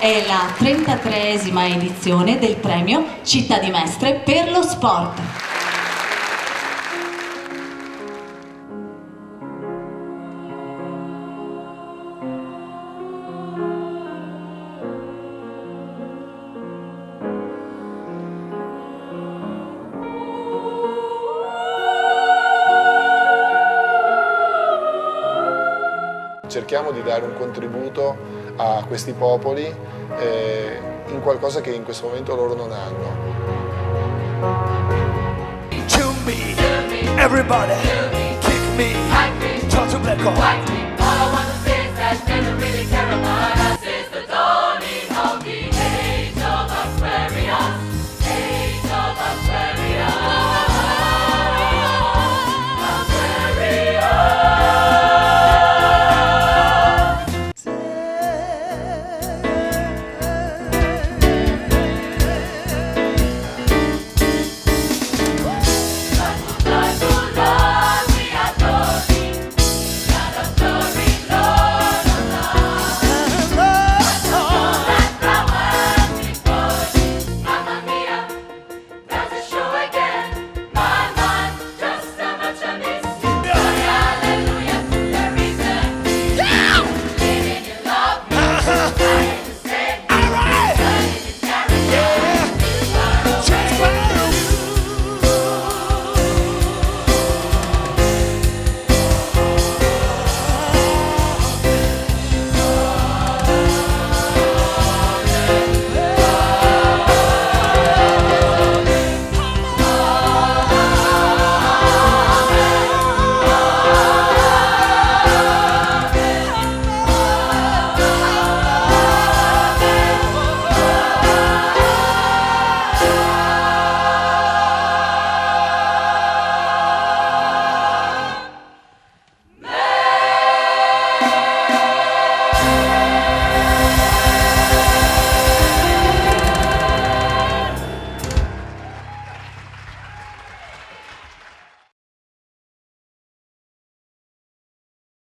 È la 33esima edizione del premio Città di Mestre per lo sport. Cerchiamo di dare un contributo a questi popoli in qualcosa che in questo momento loro non hanno. To me, everybody, kick me, turn to black or white.